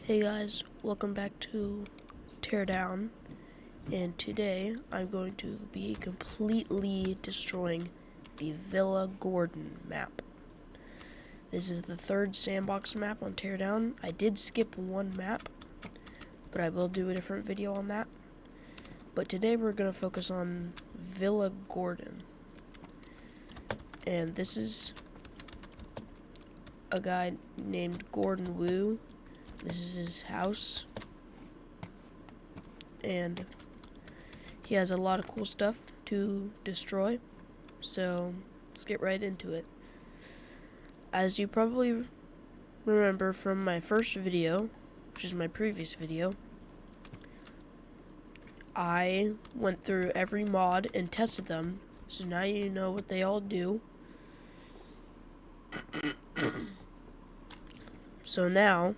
Hey guys, welcome back to Teardown, and today I'm going to be completely destroying the Villa Gordon map. This is the third sandbox map on Teardown. I did skip one map, but I will do a different video on that. But today we're going to focus on Villa Gordon. And this is a guy named Gordon Wu. This is his house, and he has a lot of cool stuff to destroy, so let's get right into it. As you probably remember from my first video, which is my previous video, I went through every mod and tested them, so now you know what they all do. So now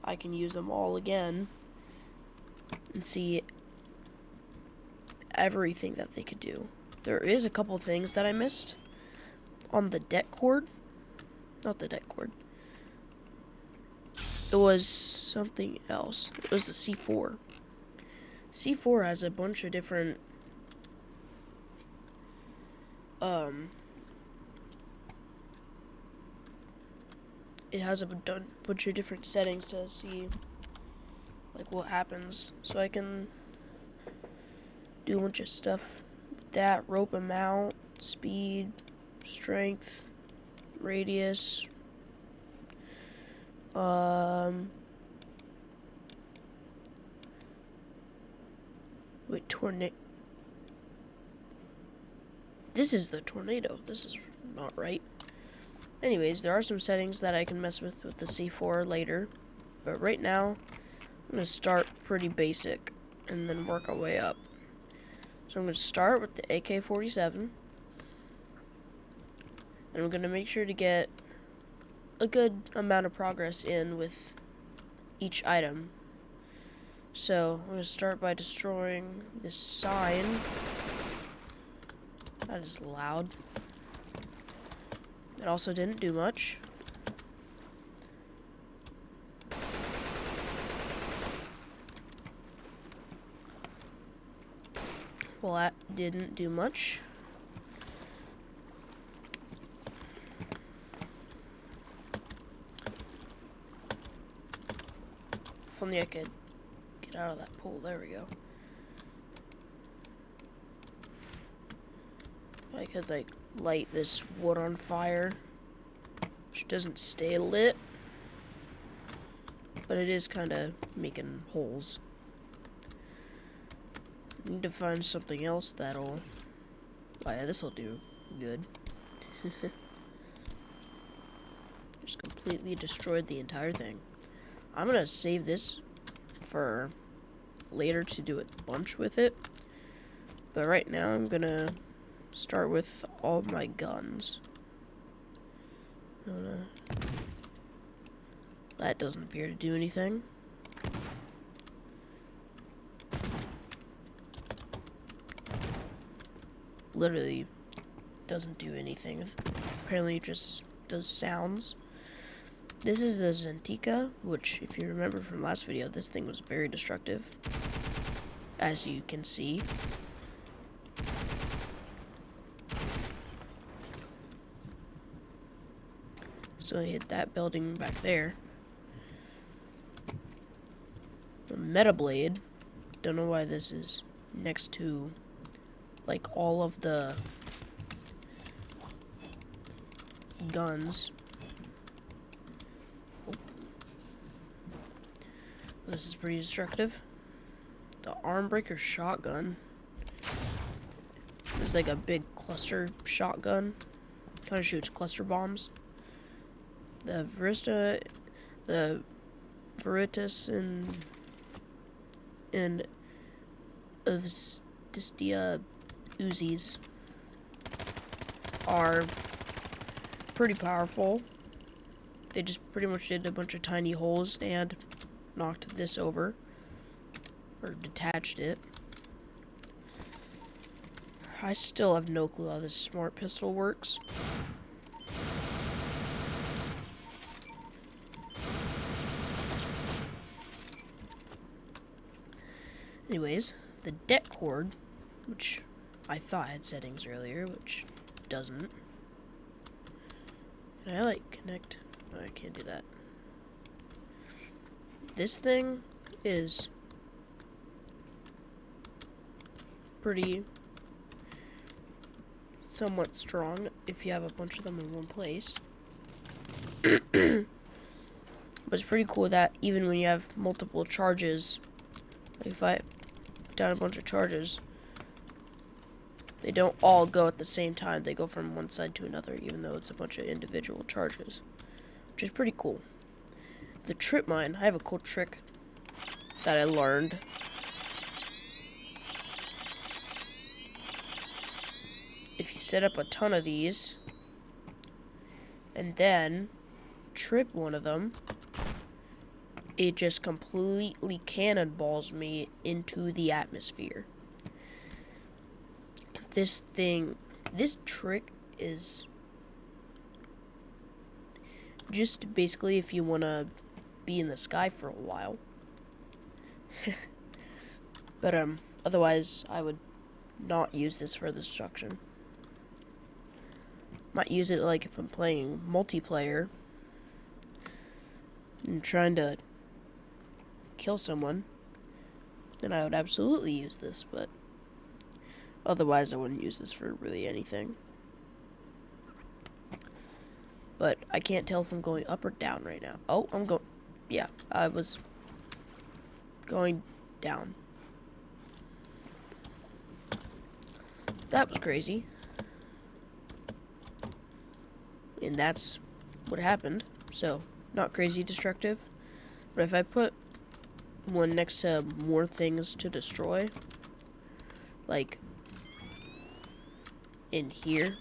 I can use them all again and see everything that they could do. There is a couple things that I missed on the det cord. Not the det cord. It was something else. It was the C4. C4 has a bunch of different it has a bunch of different settings to see like what happens, so I can do a bunch of stuff with that. Rope amount, speed, strength, radius, wait, tornado. This is the tornado. This is not right. Anyways, there are some settings that I can mess with the C4 later, but right now I'm going to start pretty basic and then work our way up. So I'm going to start with the AK-47, and I'm going to make sure to get a good amount of progress in with each item. So I'm going to start by destroying this sign. That is loud. It also didn't do much. Well, that didn't do much. If only I could get out of that pool. There we go. I could, like, light this wood on fire, which doesn't stay lit, but it is kind of making holes. Need to find something else that'll... Oh yeah, this'll do good. Just completely destroyed the entire thing. I'm gonna save this for later to do a bunch with it, but right now I'm gonna start with all my guns. That doesn't appear to do anything. Literally doesn't do anything. Apparently it just does sounds. This is the Zentika, which, if you remember from last video, this thing was very destructive, as you can see. So I hit that building back there. The Meta Blade, don't know why this is next to like all of the guns. Oh. This is pretty destructive. The Armbreaker shotgun is like a big cluster shotgun. Kind of shoots cluster bombs. The Veritas and Vistia Uzis are pretty powerful. They just pretty much did a bunch of tiny holes and knocked this over, or detached it. I still have no clue how this smart pistol works. Anyways, the det cord, which I thought had settings earlier, which doesn't. Can I, like, connect? No, I can't do that. This thing is pretty somewhat strong if you have a bunch of them in one place. But it's pretty cool that even when you have multiple charges, like if I put down a bunch of charges, they don't all go at the same time. They go from one side to another, even though it's a bunch of individual charges, which is pretty cool. The trip mine, I have a cool trick that I learned. If you set up a ton of these, and then trip one of them, it just completely cannonballs me into the atmosphere. This trick is just basically if you want to be in the sky for a while. But otherwise I would not use this for destruction. Might use it like if I'm playing multiplayer and trying to kill someone, then I would absolutely use this, but otherwise I wouldn't use this for really anything. But I can't tell if I'm going up or down right now. Oh, I'm going... Yeah, I was going down. That was crazy. And that's what happened. So, not crazy destructive. But if I put one next to more things to destroy, like in here,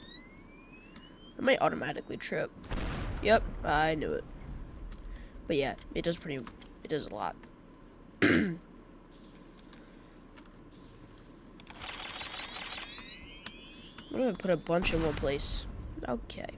I might automatically trip. Yep, I knew it. But yeah, it does a lot. What if I put a bunch in one place? Okay.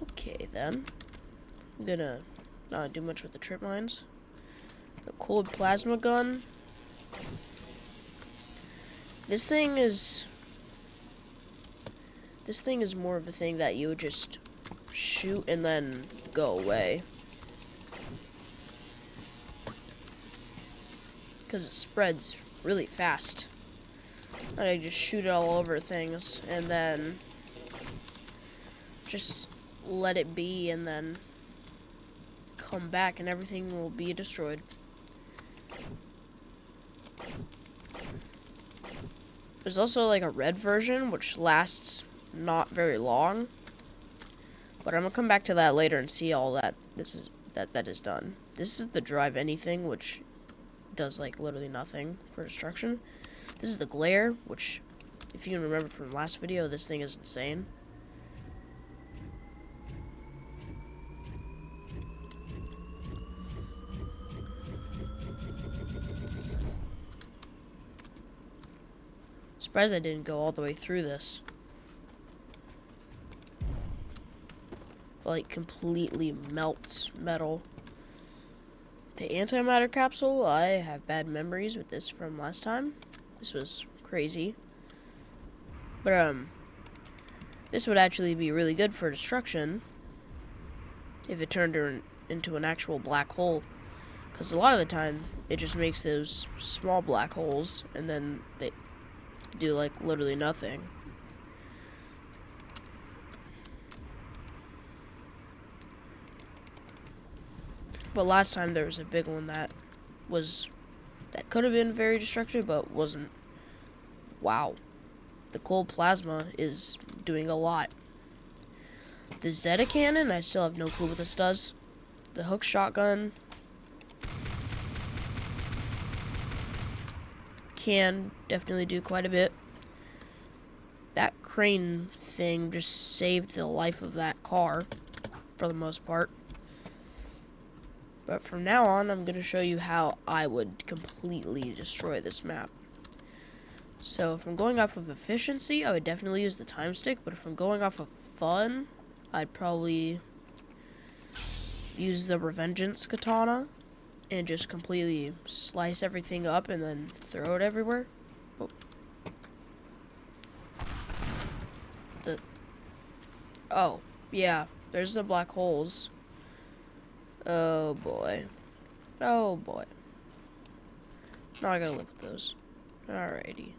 Okay, then. I'm gonna not do much with the trip mines. The cold plasma gun. This thing is more of a thing that you would just shoot and then go away. Because it spreads really fast. And I just shoot it all over things and then just let it be and then come back and everything will be destroyed. There's also like a red version which lasts not very long, but I'm gonna come back to that later and see all that that is done. This is the drive anything, which does like literally nothing for destruction. This is the glare, which if you can remember from the last video, this thing is insane. Surprised I didn't go all the way through this. Like, completely melts metal. The antimatter capsule, I have bad memories with this from last time. This was crazy. But, this would actually be really good for destruction if it turned into an actual black hole. Because a lot of the time, it just makes those small black holes, and then they do like literally nothing. But last time there was a big one that could have been very destructive but wasn't. Wow. The cold plasma is doing a lot. The Zeta cannon, I still have no clue what this does. The hook shotgun can definitely do quite a bit. That crane thing just saved the life of that car for the most part. But from now on, I'm going to show you how I would completely destroy this map. So if I'm going off of efficiency, I would definitely use the time stick, but if I'm going off of fun, I'd probably use the Revengeance katana and just completely slice everything up and then throw it everywhere. Oh. Oh, yeah, there's the black holes. Oh boy. Oh boy. Now I gotta live with those. Alrighty.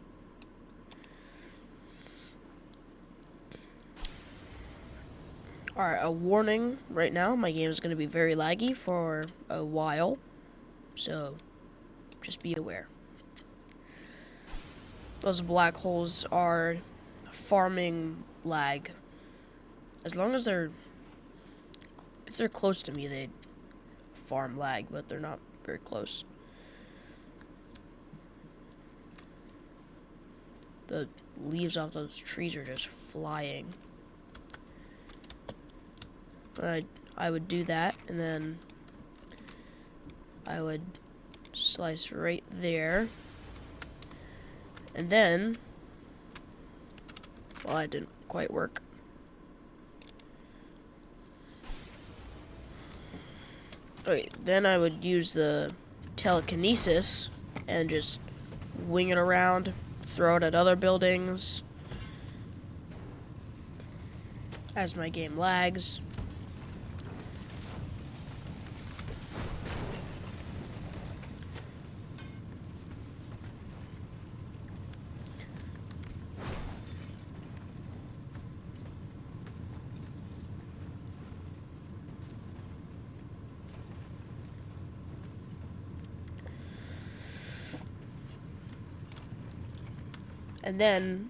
Alright, a warning right now, my game is gonna be very laggy for a while. So, just be aware. Those black holes are farming lag. As long as if they're close to me, they farm lag, but they're not very close. The leaves off those trees are just flying. I would do that, and then I would slice right there. And then, well, that didn't quite work. Okay, then I would use the telekinesis and just wing it around, throw it at other buildings as my game lags. And then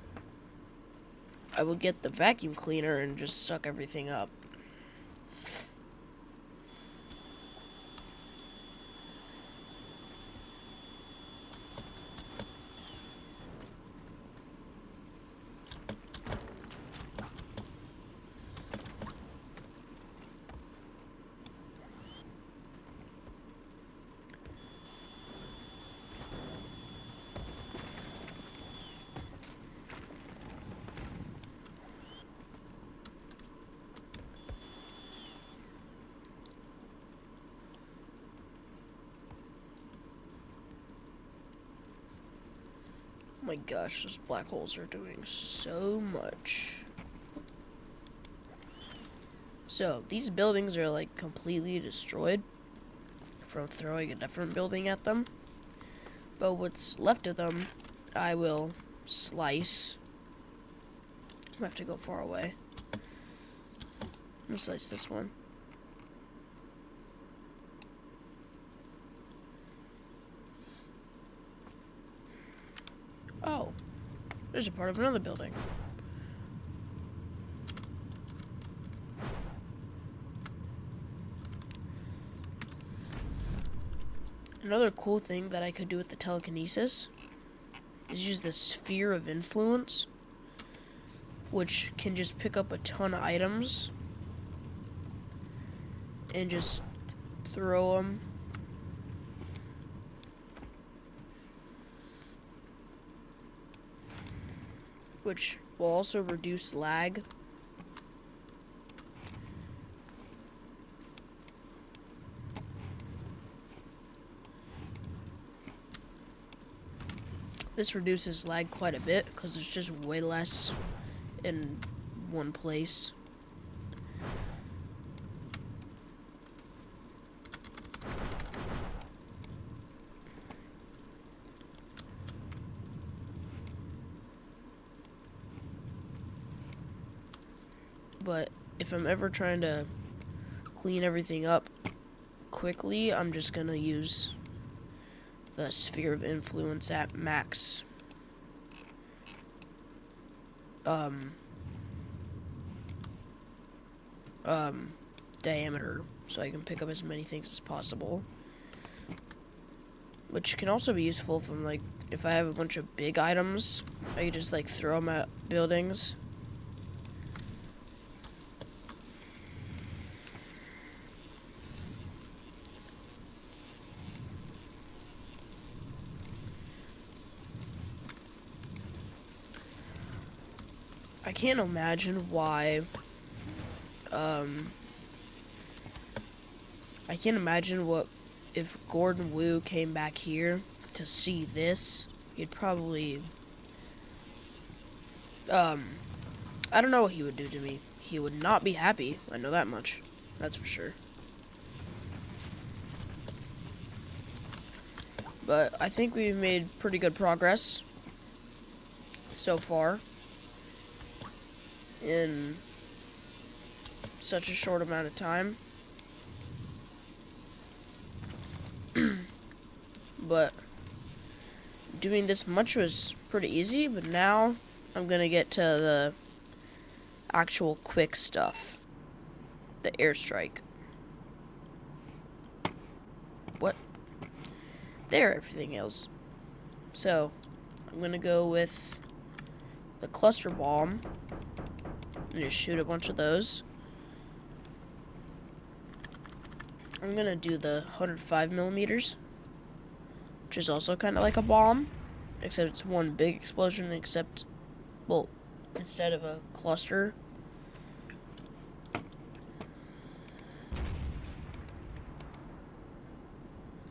I would get the vacuum cleaner and just suck everything up. Oh my gosh, those black holes are doing so much. So, these buildings are like completely destroyed from throwing a different building at them. But what's left of them, I will slice. I have to go far away. I'm gonna slice this one. Oh, there's a part of another building. Another cool thing that I could do with the telekinesis is use the sphere of influence, which can just pick up a ton of items and just throw them. Which will also reduce lag. This reduces lag quite a bit because it's just way less in one place. But if I'm ever trying to clean everything up quickly, I'm just gonna use the sphere of influence at max diameter, so I can pick up as many things as possible. Which can also be useful if I have a bunch of big items, I can just like throw them at buildings. can't imagine why, I can't imagine what, if Gordon Wu came back here to see this, he'd probably, I don't know what he would do to me. He would not be happy, I know that much. That's for sure. But I think we've made pretty good progress so far in such a short amount of time. But doing this much was pretty easy, but now I'm gonna get to the actual quick stuff. The airstrike. What? There, everything else. So, I'm gonna go with the cluster bomb and just shoot a bunch of those. I'm gonna do the 105 millimeters, which is also kind of like a bomb, except it's one big explosion, except, well, instead of a cluster.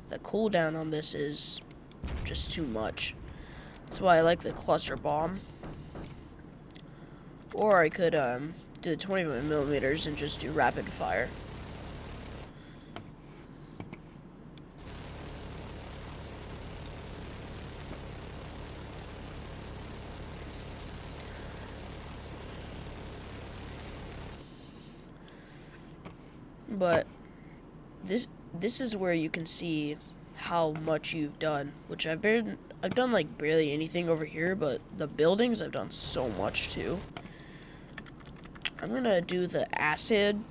The cooldown on this is just too much. That's why I like the cluster bomb. Or I could do the 25 millimeters and just do rapid fire. But this is where you can see how much you've done, which I've done like barely anything over here, but the buildings I've done so much too. I'm gonna do the acid.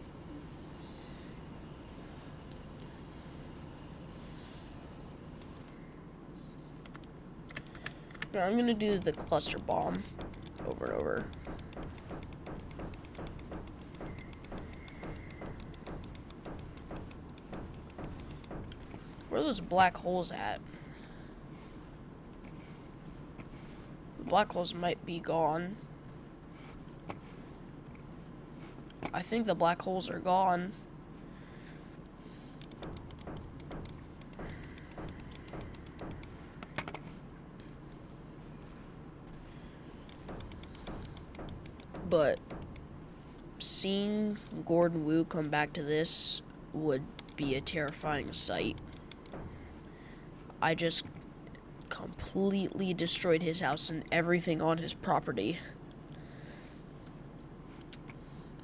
No, I'm gonna do the cluster bomb over and over. Where are those black holes at? The black holes might be gone. I think the black holes are gone. But seeing Gordon Wu come back to this would be a terrifying sight. I just completely destroyed his house and everything on his property,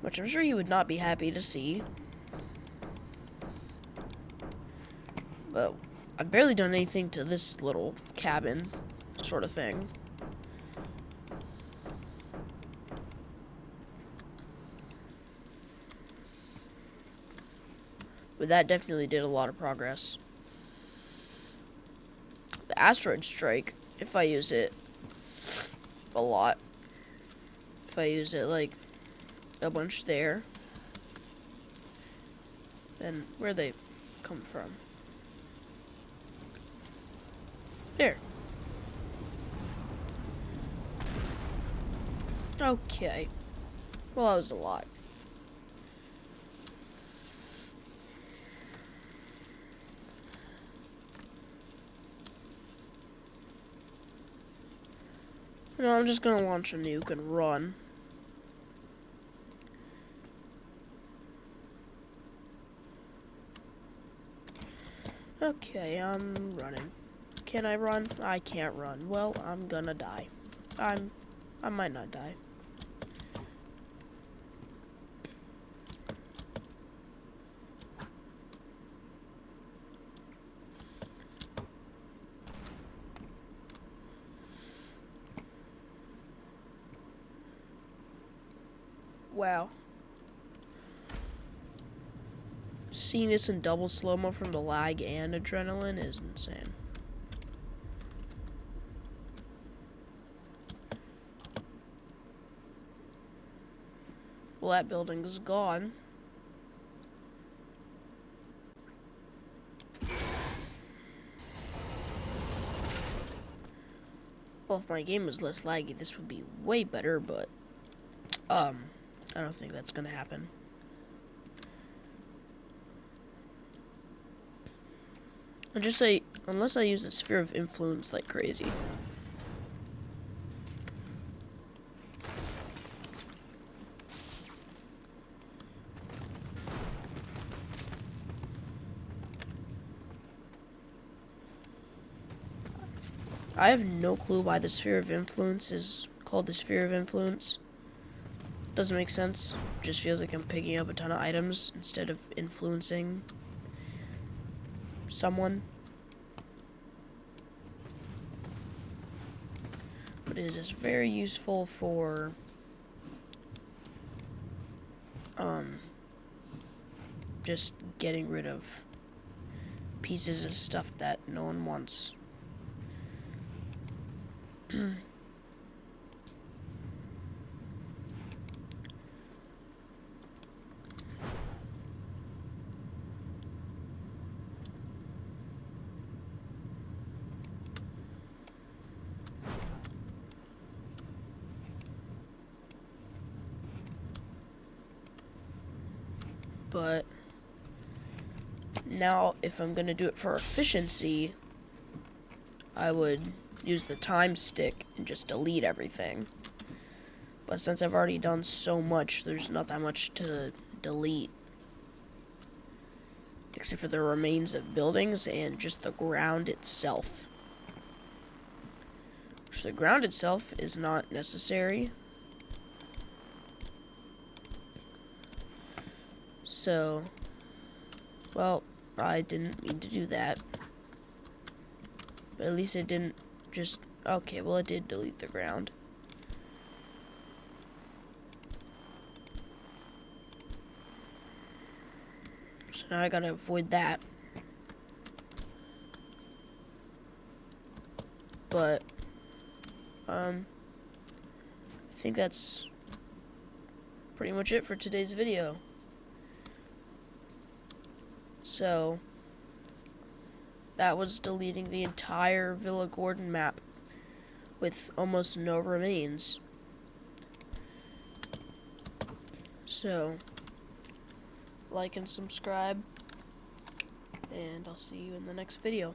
which I'm sure he would not be happy to see. But I've barely done anything to this little cabin sort of thing. But that definitely did a lot of progress. The asteroid strike, if I use it a lot, if I use it like a bunch there, then where they come from? There. Okay. Well, that was a lot. No, I'm just gonna launch a nuke and run. Okay, I'm running. Can I run? I can't run. Well, I'm gonna die. I might not die. Wow. Seeing this in double slow-mo from the lag and adrenaline is insane. Well, that building is gone. Well, if my game was less laggy, this would be way better, but I don't think that's gonna happen. I'll just say, unless I use the sphere of influence like crazy. I have no clue why the sphere of influence is called the sphere of influence. Doesn't make sense. Just feels like I'm picking up a ton of items instead of influencing someone. But it is just very useful for just getting rid of pieces of stuff that no one wants. But now, if I'm gonna do it for efficiency, I would use the time stick and just delete everything. But since I've already done so much, there's not that much to delete. Except for the remains of buildings and just the ground itself. Which the ground itself is not necessary. So, well, I didn't mean to do that. But at least it didn't just... Okay, well, it did delete the ground. So now I gotta avoid that. But, I think that's pretty much it for today's video. So, that was deleting the entire Villa Gordon map with almost no remains. So, like and subscribe, and I'll see you in the next video.